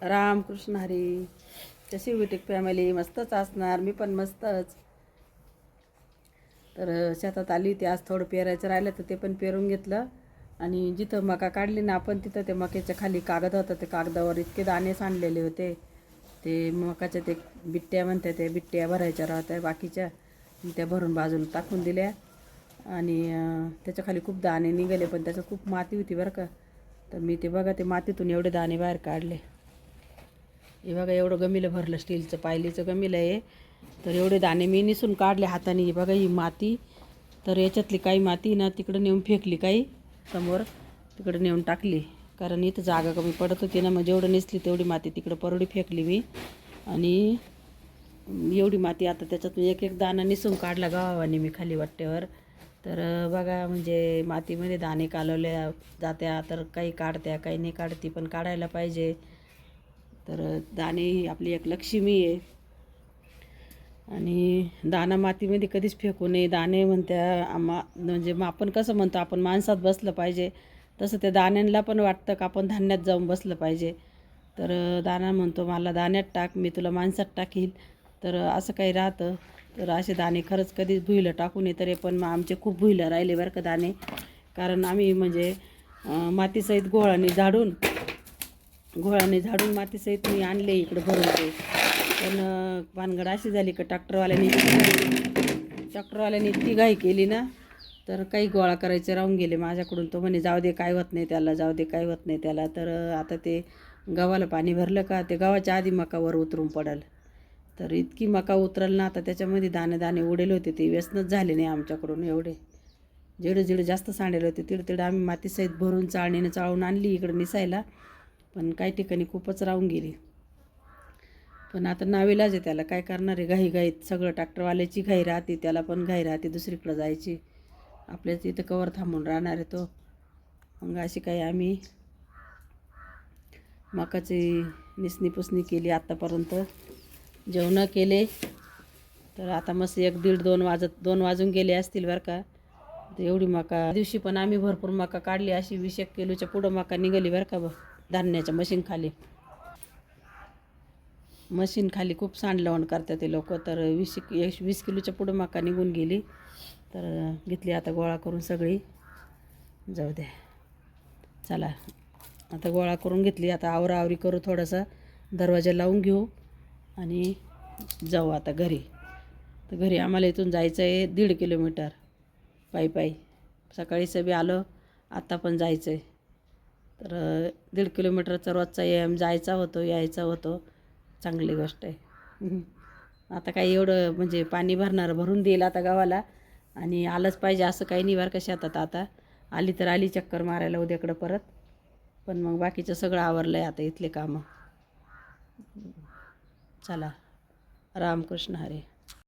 रामकृष्ण हरी. कशी Wittig family? मस्तच असणार, मी पण मस्तच. तर शेतात आली होती आज, थोडं पेरायचं राहिलं तर ते पण पेरून घेतलं. आणि जिथं मका काढली ना आपण तिथं ते मक्याच्या खाली कागद होता, ते कागदावर इतके दाणे सांडलेले होते. ते मकाच्या ते बिट्ट्या म्हणते, ते बिट्ट्या भरायच्या राहत्या बाकीच्या, त्या भरून बाजूला टाकून दिल्या. आणि त्याच्या खाली खूप दाणे निघाले, पण त्याच्यात खूप माती होती बरं का. तर मी ते बघा, ते मातीतून एवढे दाणे बाहेर काढले. हे बघा एवढं गमिलं भरलं, स्टीलचं पायलीचं गमिलं आहे. तर एवढे दाणे मी निसून काढले हाताने. ही बघा ही माती. तर याच्यातली काही माती ना तिकडं नेऊन फेकली, काही समोर तिकडं नेऊन टाकली, कारण इथं जागा कमी पडत होती ना. मग जेवढं नेसली तेवढी माती तिकडं परडी फेकली मी. आणि एवढी माती आता त्याच्यातून एक एक दाणा निसून काढला गावाने मी खाली वाट्यावर. तर बघा, म्हणजे मातीमध्ये दाणे कालवल्या जात्या, तर काही काढत्या काही नाही काढती, पण काढायला पाहिजे. तर दाणे ही आपली एक लक्ष्मी आहे. आणि दाणा मातीमध्ये कधीच फेकू नये. दाणे म्हणत्या म्हणजे आपण कसं म्हणतो, आपण माणसात बसलं पाहिजे, तसं त्या दाण्यांना पण वाटतं का आपण धान्यात जाऊन बसलं पाहिजे. तर दाणा म्हणतो मला दाण्यात टाक, मी तुला माणसात टाकील. तर असं काही राहतं. तर असे दाणे खरंच कधीच भुईलं टाकू नये. तरी पण आमचे खूप भुईलं राहिले बरं का दाणे, कारण आम्ही म्हणजे मातीसहित घोळाने झाडून मातीसहित मी आणले इकडं भरून ते. पण भानगड अशी झाली का ट्रॅक्टरवाल्याने इतकी घाई केली ना, तर काही गोळा करायचे राहून गेले माझ्याकडून. तो म्हणे जाऊ दे, काय होत नाही त्याला, जाऊ दे, काय होत नाही त्याला. तर आता ते गव्हाला पाणी भरलं का ते गव्हाच्या आधी मकावर उतरून पडल. तर इतकी मका उतरल ना, आता त्याच्यामध्ये दाणे दाणे उडेल होते. ते व्यसनच झाले नाही आमच्याकडून. एवढे जेवढे जास्त सांडेल होते तिकडे आम्ही मातीसहित भरून चाळणीनं चाळून आणली इकडं निसायला. पण काही ठिकाणी खूपच राहून गेली. पण आता नावीलाज आहे, त्याला काय करणार आहे. घाईत सगळं ट्रॅक्टरवाल्याची घाई राहते, त्याला पण घाई राहते दुसरीकडं जायची. आपल्याच इथं कवर थांबून राहणार आहे तो. मग अशी काही आम्ही मकाची निसणी पुसणी केली आत्तापर्यंत, जेवणं केले. तर आता मस्त 1-1:30-2 वाजून गेले असतील बरं का. तर एवढी मका दिवशी पण आम्ही भरपूर मका काढली. अशी 20 किलोच्या पुढं मका निघाली बरं का. धान्याच्या मशीन खाली खूप सांडलवण करतात ते लोक. तर 20 किलोच्या पुढं मका निघून गेली. तर घेतली आता गोळा करून सगळी. जाऊ द्या, चला आता गोळा करून घेतली. आता आवराआवरी करू, थोडंसं दरवाजा लावून घेऊ आणि जाऊ आता घरी. तर घरी आम्हाला इथून जायचं आहे 1.5 किलोमीटर पायी. सकाळी सगळी आलो, आत्ता पण जायचं आहे. तर 1.5 किलोमीटरचा रोजचा जायचा होतो यायचा होतो. चांगली गोष्ट आहे. आता काही एवढं म्हणजे पाणी भरून देईल आता गावाला, आणि आलंच पाहिजे असं काही नाही बरं का शेतात. आता आली तर आली चक्कर मारायला उद्याकडं परत. पण मग बाकीचं सगळं आवरलं आहे आता इथले कामं. चला, रामकृष्ण हरी.